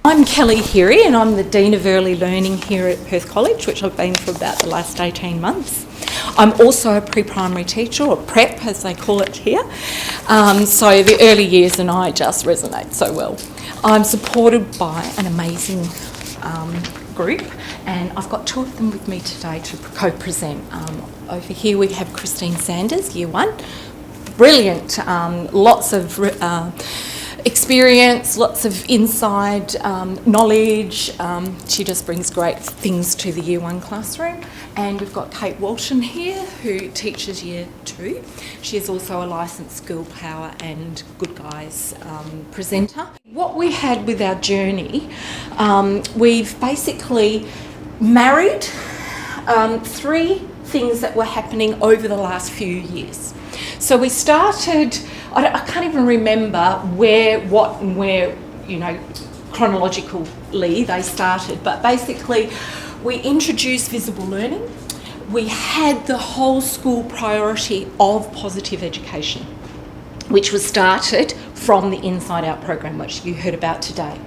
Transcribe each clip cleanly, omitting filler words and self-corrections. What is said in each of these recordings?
I'm Kellie Heary and I'm the Dean of Early Learning here at Perth College, which I've been for about the last 18 months. I'm also a pre-primary teacher, or prep as they call it here. So the early years and I just resonate so well. I'm supported by an amazing group, and I've got two of them with me today to co-present. Over here we have Kristine Sanders, Year 1. Brilliant, lots of experience, lots of inside knowledge. She just brings great things to the Year 1 classroom. And we've got Kate Walton here, who teaches Year 2. She is also a licensed Girl Power and Good Guys presenter. What we had with our journey, we've basically married three things that were happening over the last few years. So we started, I can't even remember where, chronologically they started, but basically we introduced visible learning. We had the whole school priority of positive education, which was started from the Inside Out program, which you heard about today.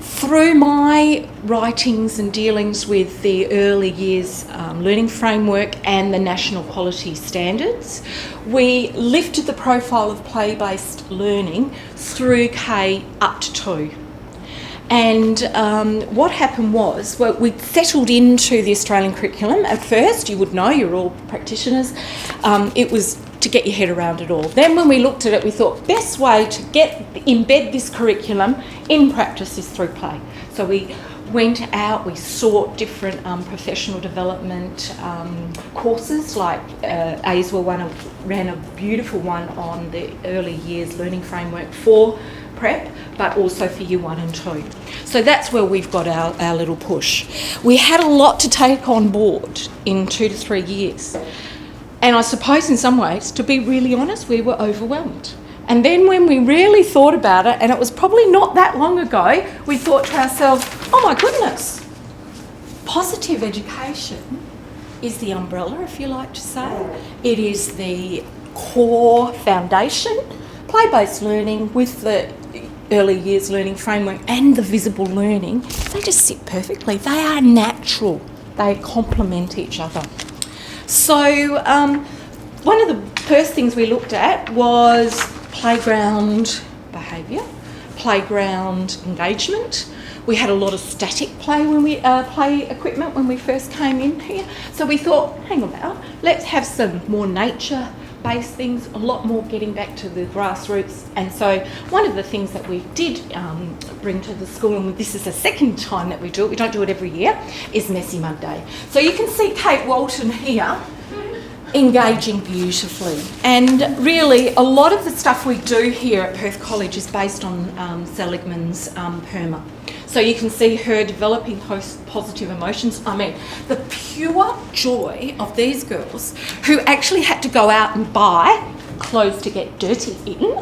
Through my writings and dealings with the early years learning framework and the national quality standards, we lifted the profile of play-based learning through K up to 2. And what happened was, well, we settled into the Australian curriculum. At first, you would know, you're all practitioners, it was to get your head around it all. Then when we looked at it, we thought best way to embed this curriculum in practice is through play. So we went out, we sought different professional development courses, like ASWA ran a beautiful one on the early years learning framework for prep, but also for Year 1 and 2. So that's where we've got our little push. We had a lot to take on board in 2 to 3 years. And I suppose in some ways, to be really honest, we were overwhelmed. And then when we really thought about it, and it was probably not that long ago, we thought to ourselves, oh my goodness, positive education is the umbrella, if you like to say. It is the core foundation. Play-based learning with the early years learning framework and the visible learning, they just sit perfectly. They are natural. They complement each other. So one of the first things we looked at was playground behaviour, playground engagement. We had a lot of static play play equipment when we first came in here. So we thought, hang about, let's have some more nature-based things, a lot more getting back to the grassroots. And so one of the things that we did bring to the school, and this is the second time that we do it, we don't do it every year, is Messy Mug Day. So you can see Kate Walton here engaging beautifully. And really, a lot of the stuff we do here at Perth College is based on Seligman's PERMA. So you can see her developing positive emotions. I mean, the pure joy of these girls who actually had to go out and buy clothes to get dirty in.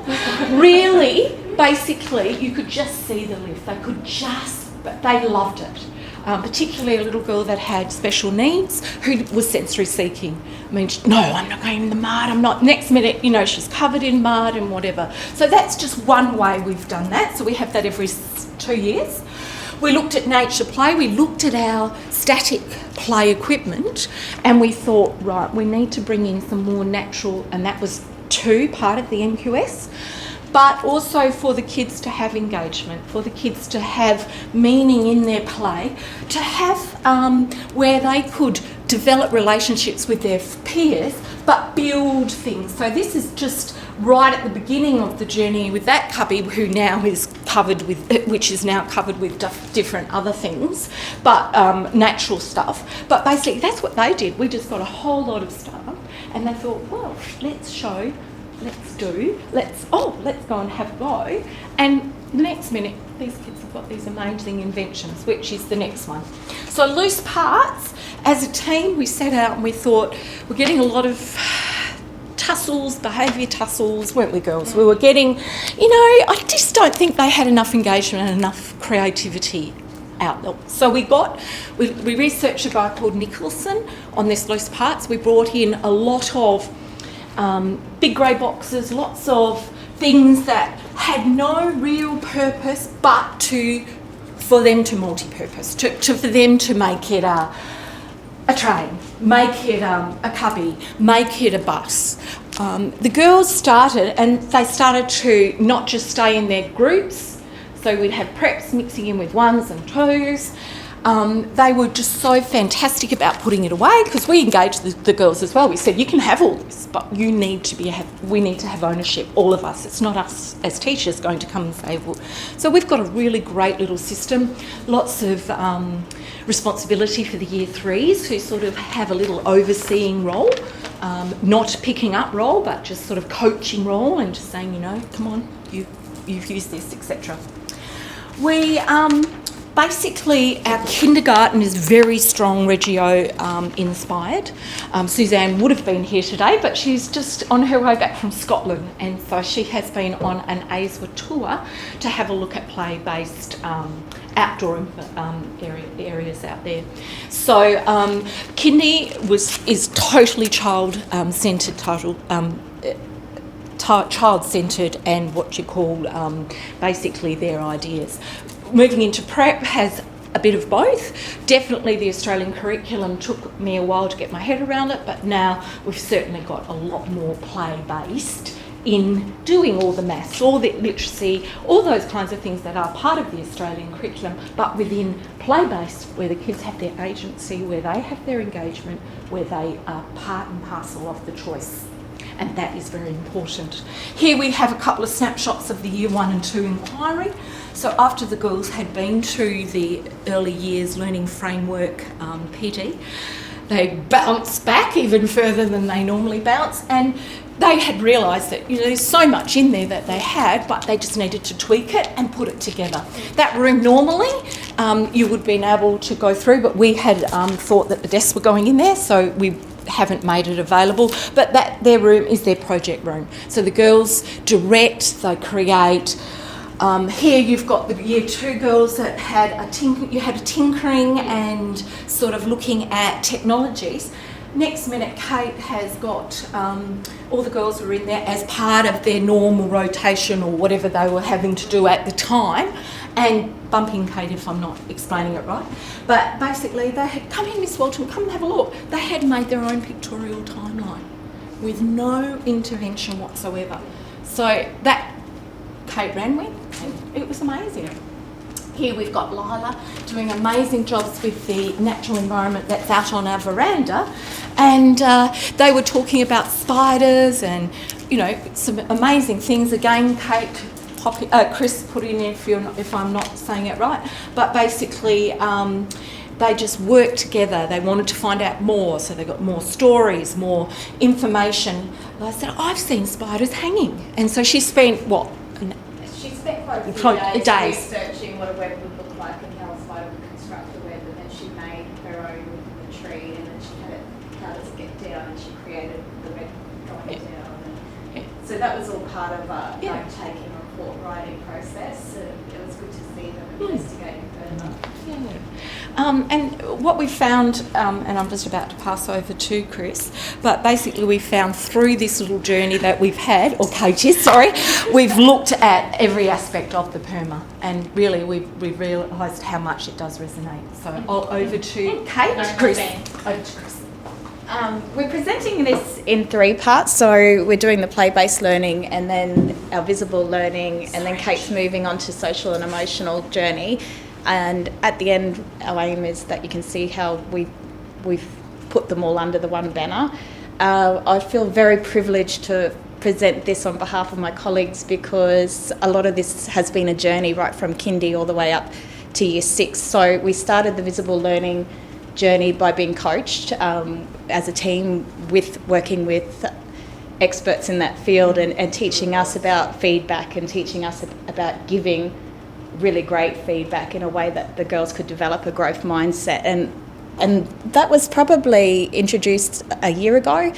Really, basically, you could just see the lift. They loved it. Particularly a little girl that had special needs who was sensory seeking. I mean, no, I'm not going in the mud, I'm not. Next minute, she's covered in mud and whatever. So that's just one way we've done that. So we have that every 2 years. We looked at nature play, we looked at our static play equipment, and we thought, right, we need to bring in some more natural, and that was part of the NQS. But also for the kids to have engagement, for the kids to have meaning in their play, to have where they could develop relationships with their peers, but build things. So this is just right at the beginning of the journey with that cubby, which is now covered with different other things, but natural stuff. But basically that's what they did. We just got a whole lot of stuff, and they thought, well, let's go and have a go. And the next minute, these kids have got these amazing inventions, which is the next one. So loose parts, as a team, we set out and we thought, we're getting a lot of tussles, behaviour tussles, weren't we, girls? We were getting, I just don't think they had enough engagement and enough creativity out there. So we researched a guy called Nicholson on this loose parts. We brought in a lot of big grey boxes, lots of things that had no real purpose but to for them to multi-purpose, for them to make it a train, make it a cubby, make it a bus. The girls started to not just stay in their groups, so we'd have preps mixing in with ones and twos. They were just so fantastic about putting it away, because we engaged the girls as well. We said, you can have all this, but we need to have ownership, all of us. It's not us as teachers going to come and say, well. So we've got a really great little system, lots of responsibility for the year threes, who sort of have a little overseeing role, not picking up role, but just sort of coaching role, and just saying, come on, you've used this, etc. We basically, our kindergarten is very strong Reggio inspired. Suzanne would have been here today, but she's just on her way back from Scotland, and so she has been on an ASWA tour to have a look at play-based outdoor areas out there. So Kindy is totally child-centred, child-centred, and what you call basically their ideas. Moving into prep has a bit of both. Definitely the Australian curriculum took me a while to get my head around it, but now we've certainly got a lot more play-based in doing all the maths, all the literacy, all those kinds of things that are part of the Australian curriculum, but within play-based, where the kids have their agency, where they have their engagement, where they are part and parcel of the choice. And that is very important. Here we have a couple of snapshots of the Year 1 and 2 inquiry. So after the girls had been to the early years learning framework PT, they bounced back even further than they normally bounce, and they had realised that there's so much in there that they had, but they just needed to tweak it and put it together. That room normally you would have been able to go through, but we had thought that the desks were going in there, so we haven't made it available, but their room is their project room. So the girls direct, they create. Here you've got the Year 2 girls that had a tinkering and sort of looking at technologies. Next minute, Kate has got all the girls were in there as part of their normal rotation or whatever they were having to do at the time, and bumping Kate if I'm not explaining it right. But basically they had, come in Miss Walton, come and have a look. They had made their own pictorial timeline with no intervention whatsoever. So that Kate ran with, and it was amazing. Here we've got Lila doing amazing jobs with the natural environment that's out on our veranda, and they were talking about spiders and some amazing things. Again, Chris put in if I'm not saying it right, but basically they just worked together. They wanted to find out more, so they got more stories, more information. I said, I've seen spiders hanging, and so she spent She spent quite a few days researching what a web would look like and how a spider would construct a web, and then she made her own within the tree, and then she had it, how does it get down, and she created the web going down. And so that was all part of a note-taking, report writing process, and it was good to see them investigating further. And what we found, and I'm just about to pass over to Chris, but basically we found through this little journey that we've had, or coaches, we've looked at every aspect of the PERMA, and really we've realised how much it does resonate. So over to Kate. Over to Chris. We're presenting this in 3 parts, so we're doing the play-based learning, and then our visible learning, and then Kate's moving on to social and emotional journey. And at the end, our aim is that you can see how we've put them all under the one banner. I feel very privileged to present this on behalf of my colleagues, because a lot of this has been a journey right from kindy all the way up to Year 6. So we started the visible learning journey by being coached as a team, working with experts in that field, and teaching us about feedback and teaching us about giving really great feedback in a way that the girls could develop a growth mindset. And that was probably introduced a year ago.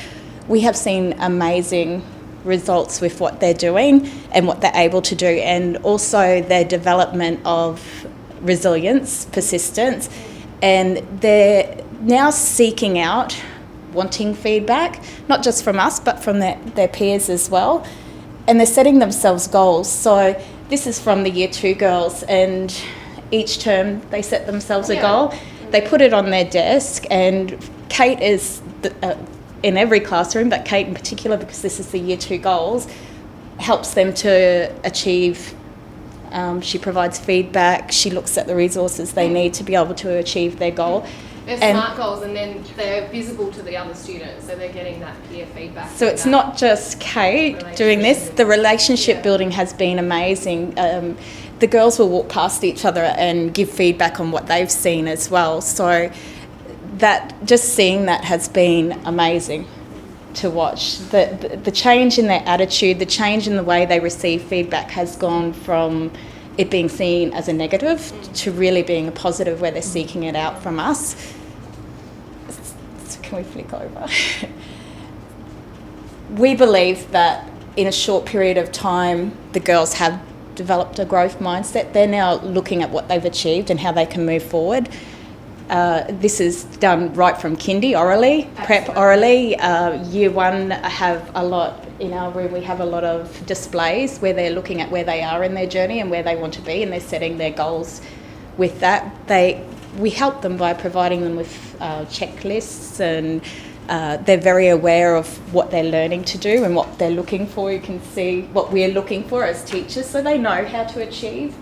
We have seen amazing results with what they're doing and what they're able to do, and also their development of resilience, persistence, and they're now seeking out, wanting feedback, not just from us, but from their peers as well. And they're setting themselves goals. So this is from the Year 2 girls, and each term they set themselves a goal. They put it on their desk, and Kate is in every classroom, but Kate in particular, because this is the Year 2 goals, helps them to achieve. She provides feedback, she looks at the resources they need to be able to achieve their goal. They're SMART goals, and then they're visible to the other students, so they're getting that peer feedback. So it's not just Kate doing this, the relationship building has been amazing. The girls will walk past each other and give feedback on what they've seen as well. So that, just seeing that has been amazing to watch. The change in their attitude, the change in the way they receive feedback has gone from it being seen as a negative to really being a positive, where they're seeking it out from us. So can we flick over? We believe that in a short period of time, the girls have developed a growth mindset. They're now looking at what they've achieved and how they can move forward. This is done right from kindy, orally, prep orally. Year 1 have a lot, in our room we have a lot of displays where they're looking at where they are in their journey and where they want to be, and they're setting their goals with that. We help them by providing them with checklists, and they're very aware of what they're learning to do and what they're looking for. You can see what we're looking for as teachers, so they know how to achieve,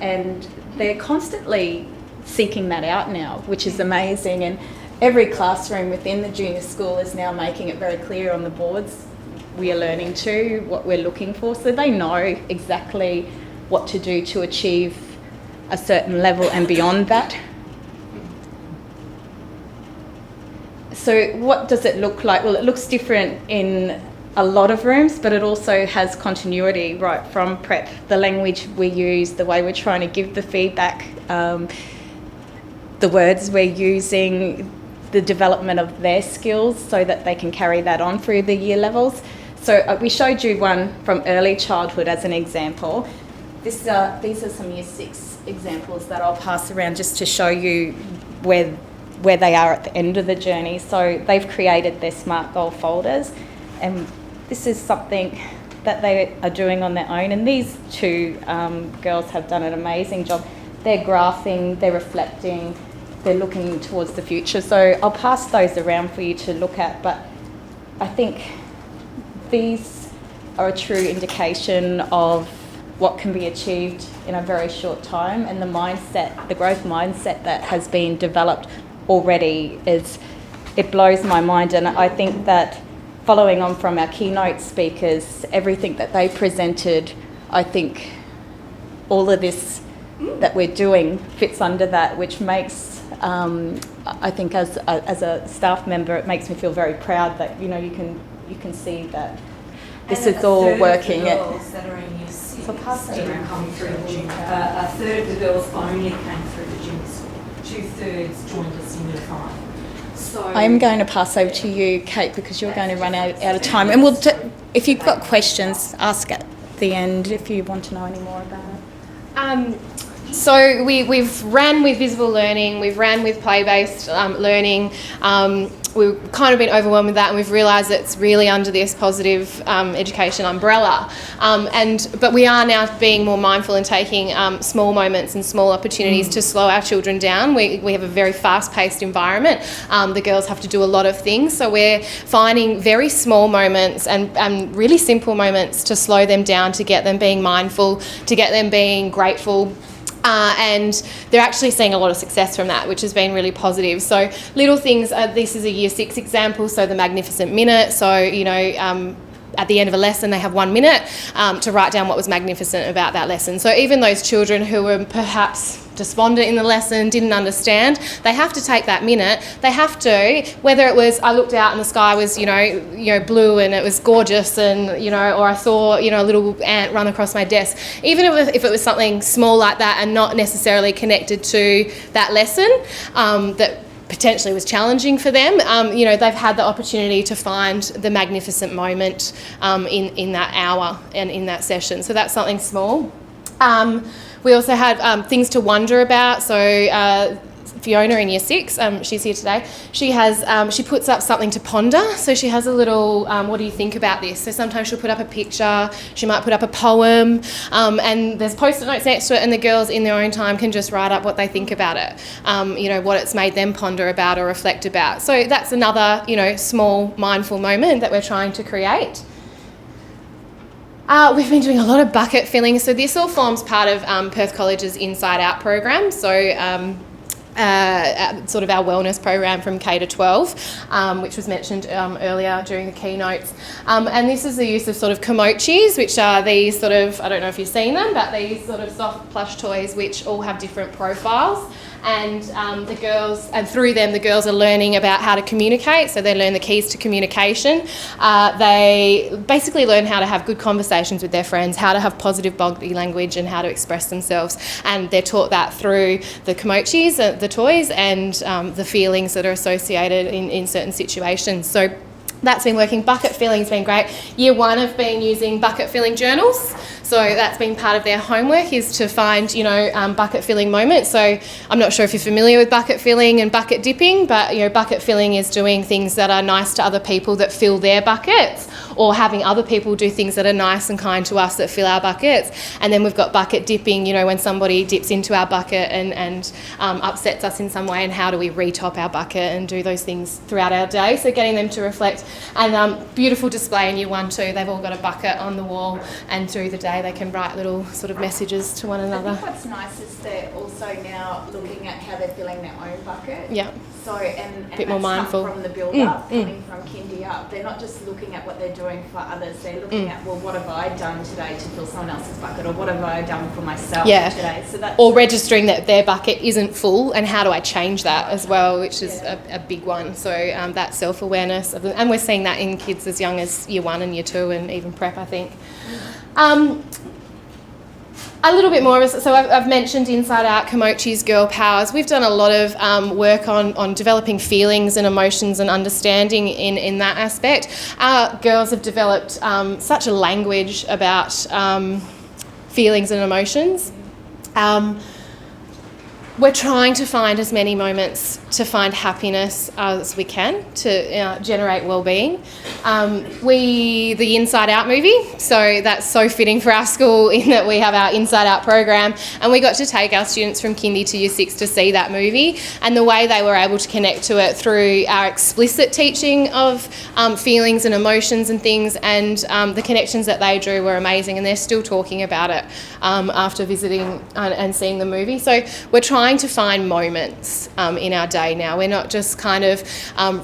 and they're constantly seeking that out now, which is amazing. And every classroom within the junior school is now making it very clear on the boards we are learning to, what we're looking for, so they know exactly what to do to achieve a certain level and beyond that. So what does it look like? Well, it looks different in a lot of rooms, but it also has continuity right from prep. The language we use, the way we're trying to give the feedback, the words we're using, the development of their skills so that they can carry that on through the year levels. So we showed you one from early childhood as an example. These are some Year 6 examples that I'll pass around just to show you where they are at the end of the journey. So they've created their SMART goal folders, and this is something that they are doing on their own. And these 2 girls have done an amazing job. They're graphing, they're reflecting, they're looking towards the future. So I'll pass those around for you to look at, but I think these are a true indication of what can be achieved in a very short time, and the mindset, the growth mindset that has been developed already it blows my mind. And I think that following on from our keynote speakers, everything that they presented, I think all of this that we're doing fits under that, which makes, I think as a staff member, it makes me feel very proud that, you know, you can see that this is all working. A third of the girls only came through the junior school. 2/3 joined us in Year 5. So I'm going to pass over to you, Kate, because you're going to run out of time. And if you've got questions, ask at the end if you want to know any more about it. So we've ran with visible learning, we've ran with play-based learning. We've kind of been overwhelmed with that, and we've realised it's really under this positive education umbrella. But we are now being more mindful and taking small moments and small opportunities to slow our children down. We have a very fast-paced environment. The girls have to do a lot of things, so we're finding very small moments and really simple moments to slow them down, to get them being mindful, to get them being grateful. And they're actually seeing a lot of success from that, which has been really positive. So little things, this is a Year 6 example, so the magnificent minute. So, you know, at the end of a lesson, they have 1 minute to write down what was magnificent about that lesson. So even those children who were perhaps despondent in the lesson, didn't understand, they have to take that minute. They have to, whether it was I looked out and the sky was, you know, blue and it was gorgeous, and, you know, or I saw, you know, a little ant run across my desk. Even if it was something small like that and not necessarily connected to that lesson, that potentially was challenging for them, you know, they've had the opportunity to find the magnificent moment in that hour and in that session. So that's something small. We also had things to wonder about. So Fiona in year 6, she's here today, she puts up something to ponder. So she has a little, what do you think about this? So sometimes she'll put up a picture, she might put up a poem, and there's post-it notes next to it, and the girls in their own time can just write up what they think about it, what it's made them ponder about or reflect about. So that's another, small mindful moment that we're trying to create. We've been doing a lot of bucket filling. So this all forms part of Perth College's InsideOut program. So sort of our wellness program from K to 12, which was mentioned earlier during the keynotes. And this is the use of sort of komochis, which are these sort of, I don't know if you've seen them, but these sort of soft plush toys which all have different profiles. And the girls, and through them, the girls are learning about how to communicate. So they learn the keys to communication. They basically learn how to have good conversations with their friends, how to have positive body language, and how to express themselves. And they're taught that through the komochis, the toys, and the feelings that are associated in certain situations. So that's been working. Bucket filling's been great. Year 1 have been using bucket filling journals. So that's been part of their homework, is to find, bucket filling moments. So I'm not sure if you're familiar with bucket filling and bucket dipping, but, bucket filling is doing things that are nice to other people that fill their buckets, or having other people do things that are nice and kind to us that fill our buckets. And then we've got bucket dipping, when somebody dips into our bucket and upsets us in some way, and how do we retop our bucket and do those things throughout our day. So getting them to reflect. And beautiful display in year 1 too. They've all got a bucket on the wall, and through the day they can write little sort of messages to one another. I think what's nice is they're also now looking at how they're filling their own bucket. Yeah. So, and bit more mindful from the build-up, coming from kindy up. They're not just looking at what they're doing for others. They're looking at, well, what have I done today to fill someone else's bucket, or what have I done for myself today? So that's, or registering that their bucket isn't full, and how do I change that as well, which is a big one. So that self-awareness of them, and we're seeing that in kids as young as year 1 and year 2 and even prep, I think. A little bit more, so I've mentioned Inside Out, Komochi's, Girl Powers. We've done a lot of work on developing feelings and emotions and understanding in that aspect. Our girls have developed such a language about feelings and emotions. We're trying to find as many moments to find happiness as we can to generate well-being. The Inside Out movie, so that's so fitting for our school in that we have our Inside Out program, and we got to take our students from kindy to year 6 to see that movie, and the way they were able to connect to it through our explicit teaching of feelings and emotions and things, and the connections that they drew were amazing, and they're still talking about it after visiting and seeing the movie. So we're trying to find moments in our day now. We're not just kind of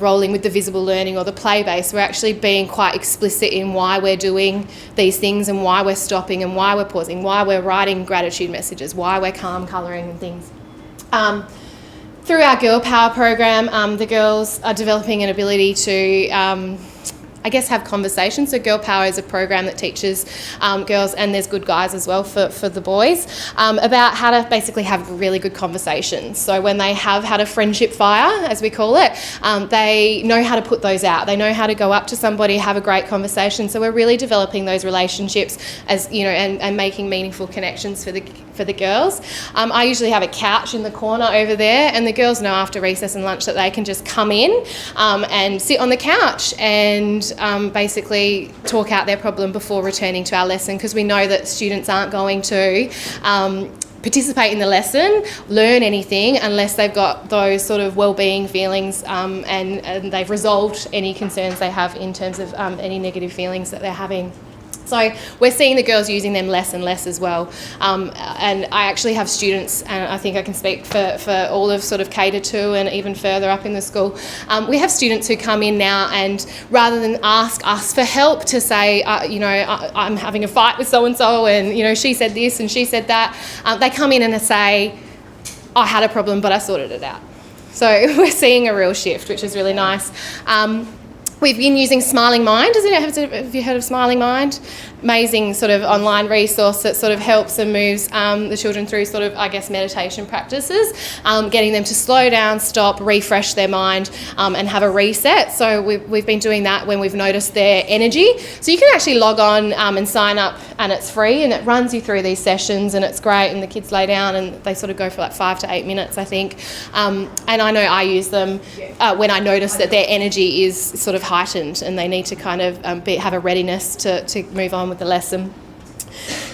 rolling with the visible learning or the play base. We're actually being quite explicit in why we're doing these things, and why we're stopping, and why we're pausing, why we're writing gratitude messages, why we're calm colouring and things. Through our Girl Power program, the girls are developing an ability to have conversations. So Girl Power is a program that teaches girls, and there's good guys as well for the boys, about how to basically have really good conversations. So when they have had a friendship fire, as we call it, they know how to put those out. They know how to go up to somebody, have a great conversation. So we're really developing those relationships as and making meaningful connections for the girls. I usually have a couch in the corner over there, and the girls know after recess and lunch that they can just come in and sit on the couch and basically talk out their problem before returning to our lesson, because we know that students aren't going to participate in the lesson, learn anything, unless they've got those sort of well-being feelings and they've resolved any concerns they have in terms of any negative feelings that they're having. So we're seeing the girls using them less and less as well. And I actually have students, and I think I can speak for all of sort of K to 2 and even further up in the school. We have students who come in now, and rather than ask us for help to say, I'm having a fight with so-and-so, and, she said this and she said that, they come in and they say, I had a problem, but I sorted it out. So we're seeing a real shift, which is really nice. We've been using Smiling Mind. Have you heard of Smiling Mind? Amazing sort of online resource that sort of helps and moves the children through sort of, I guess, meditation practices, getting them to slow down, stop, refresh their mind, and have a reset. So we've been doing that when we've noticed their energy. So you can actually log on and sign up, and it's free, and it runs you through these sessions, and it's great, and the kids lay down and they sort of go for like 5 to 8 minutes, I think. And I know I use them when I notice that their energy is sort of heightened and they need to kind of have a readiness to move on with the lesson.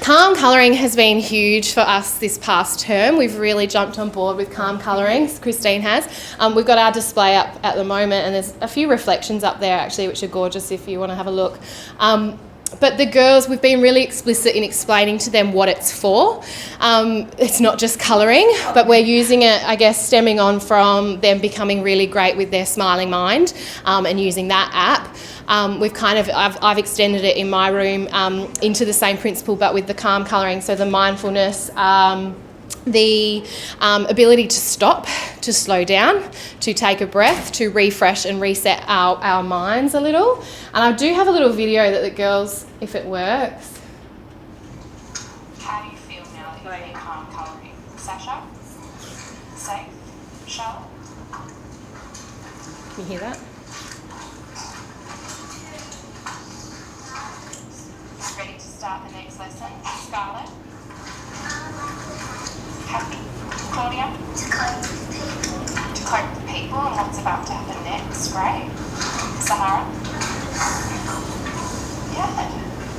Calm colouring has been huge for us this past term. We've really jumped on board with calm colouring. Kristine has. We've got our display up at the moment, and there's a few reflections up there actually, which are gorgeous if you want to have a look. But the girls, we've been really explicit in explaining to them what it's for. It's not just colouring, but we're using it, I guess, stemming on from them becoming really great with their Smiling Mind and using that app. I've extended it in my room into the same principle, but with the calm colouring, so the mindfulness, the ability to stop, to slow down, to take a breath, to refresh and reset our minds a little. And I do have a little video that the girls, if it works. How do you feel now that you've been calm colouring? Sasha? Safe? Charlotte? Can you hear that? Ready to start the next lesson? Scarlett? Happy? Claudia? To cope with people and what's about to happen next. Great. Sahara? Yeah.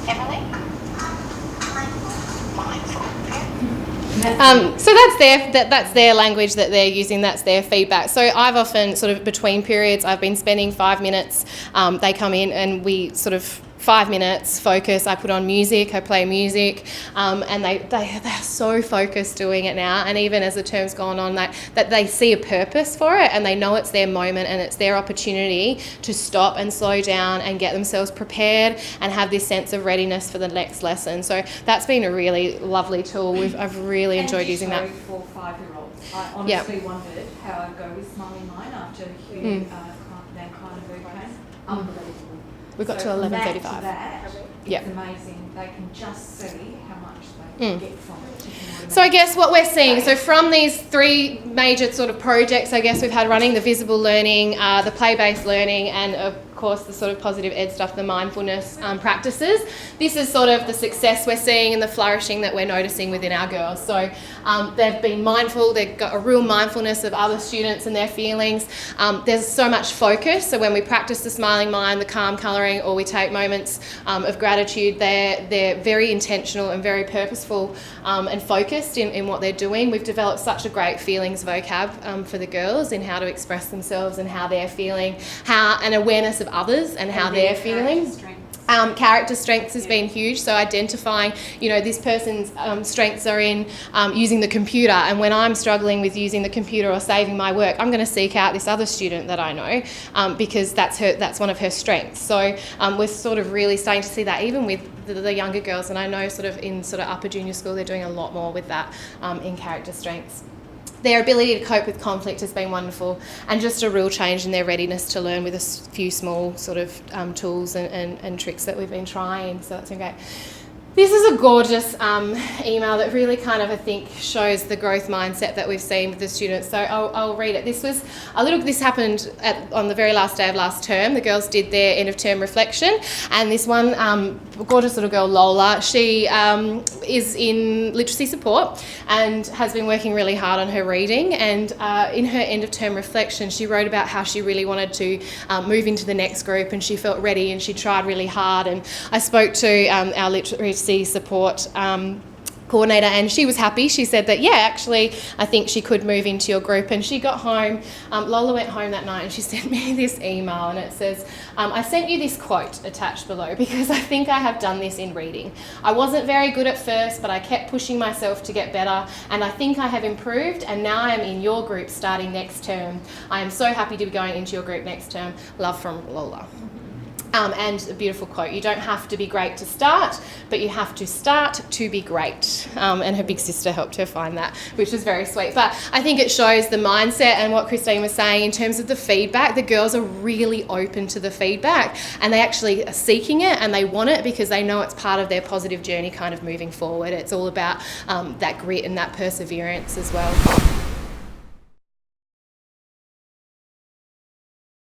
Emily? Mindful. Yeah. So that's their language that they're using, that's their feedback. So I've often sort of between periods, I've been spending 5 minutes, they come in and we sort of 5 minutes focus. I put on music, I play music, and they're so focused doing it now. And even as the term's gone on, that they see a purpose for it, and they know it's their moment and it's their opportunity to stop and slow down and get themselves prepared and have this sense of readiness for the next lesson. So that's been a really lovely tool. I've really enjoyed using that. For 5-year-olds, I honestly wondered how I'd go with Smiling Mind after Hugh that kind of boot camp. Unbelievable. We've got to 11:35. It's amazing. They can just see how much they get from it. So I guess what we're seeing, so from these 3 major sort of projects, I guess we've had running, the visible learning, the play-based learning, and of course the sort of positive ed stuff, the mindfulness practices. This is sort of the success we're seeing and the flourishing that we're noticing within our girls. So they've been mindful, they've got a real mindfulness of other students and their feelings. There's so much focus. So when we practice the Smiling Mind, the calm colouring, or we take moments of gratitude, they're very intentional and very purposeful and focused in what they're doing. We've developed such a great feelings vocab for the girls in how to express themselves and how they're feeling, an awareness of others and how they're feeling. Character strengths has been huge, so identifying, this person's strengths are in using the computer, and when I'm struggling with using the computer or saving my work, I'm going to seek out this other student that I know because that's one of her strengths. So we're sort of really starting to see that even with the younger girls, and I know sort of in sort of upper junior school they're doing a lot more with that in character strengths. Their ability to cope with conflict has been wonderful, and just a real change in their readiness to learn with a few small sort of tools and tricks that we've been trying. So that's been great. This is a gorgeous email that really kind of, I think, shows the growth mindset that we've seen with the students. So I'll read it. This happened on the very last day of last term. The girls did their end of term reflection, and this one gorgeous little girl, Lola, she is in literacy support and has been working really hard on her reading. And in her end of term reflection, she wrote about how she really wanted to move into the next group, and she felt ready and she tried really hard. And I spoke to our literacy support coordinator, and she was happy. She said that, actually, I think she could move into your group. And she got home, Lola went home that night and she sent me this email, and it says, I sent you this quote attached below because I think I have done this in reading. I wasn't very good at first, but I kept pushing myself to get better, and I think I have improved, and now I am in your group starting next term. I am so happy to be going into your group next term. Love, from Lola. And a beautiful quote, you don't have to be great to start, but you have to start to be great. And her big sister helped her find that, which was very sweet. But I think it shows the mindset and what Kristine was saying in terms of the feedback. The girls are really open to the feedback, and they actually are seeking it, and they want it because they know it's part of their positive journey kind of moving forward. It's all about that grit and that perseverance as well.